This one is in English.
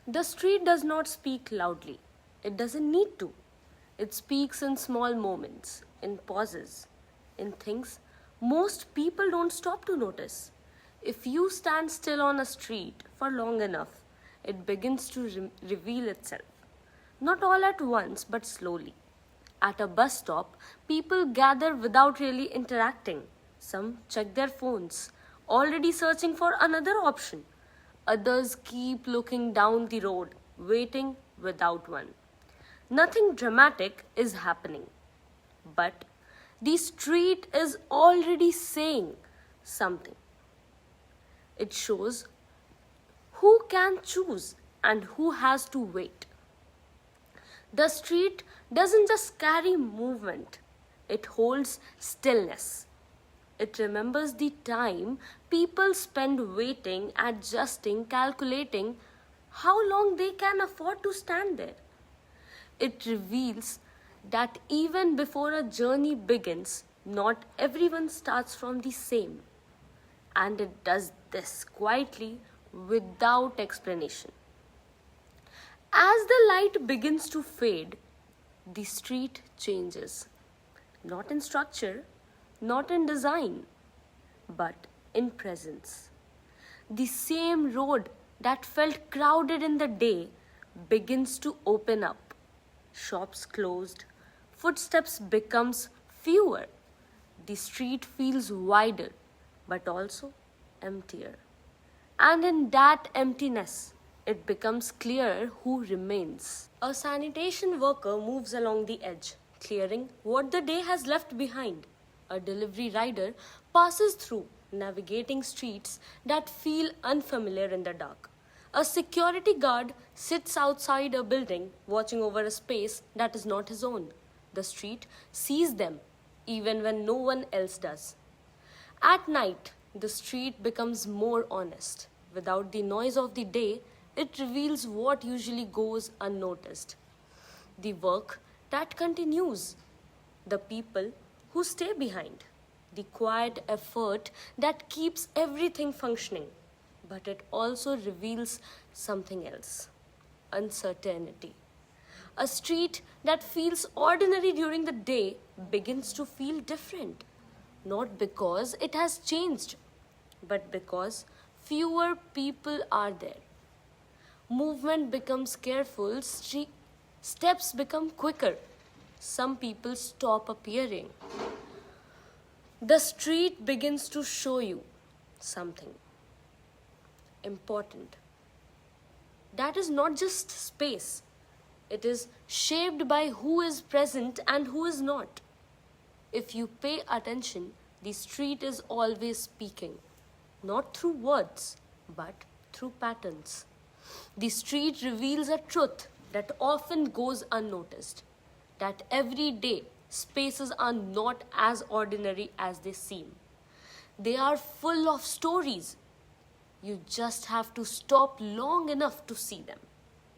The street does not speak loudly. It doesn't need to. It speaks in small moments, in pauses, in things most people don't stop to notice. If you stand still on a street for long enough, it begins to reveal itself. Not all at once, but slowly. At a bus stop, people gather without really interacting. Some check their phones, already searching for another option. Others keep looking down the road, waiting without one. Nothing dramatic is happening, but the street is already saying something. It shows who can choose and who has to wait. The street doesn't just carry movement, it holds stillness. It remembers the time people spend waiting, adjusting, calculating how long they can afford to stand there. It reveals that even before a journey begins, not everyone starts from the same. And it does this quietly without explanation. As the light begins to fade, the street changes. Not in structure, not in design, but in presence. The same road that felt crowded in the day begins to open up. Shops closed, footsteps becomes fewer. The street feels wider, but also emptier. And in that emptiness, it becomes clear who remains. A sanitation worker moves along the edge, clearing what the day has left behind. A delivery rider passes through, navigating streets that feel unfamiliar in the dark. A security guard sits outside a building, watching over a space that is not his own. The street sees them, even when no one else does. At night, the street becomes more honest. Without the noise of the day, it reveals what usually goes unnoticed. The work that continues, the people who stay behind, the quiet effort that keeps everything functioning. But it also reveals something else: uncertainty. A street that feels ordinary during the day begins to feel different, not because it has changed, but because fewer people are there. Movement becomes careful, steps become quicker. Some people stop appearing. The street begins to show you something important. That is not just space, it is shaped by who is present and who is not. If you pay attention, the street is always speaking, not through words, but through patterns. The street reveals a truth that often goes unnoticed, that every day spaces are not as ordinary as they seem. They are full of stories. You just have to stop long enough to see them.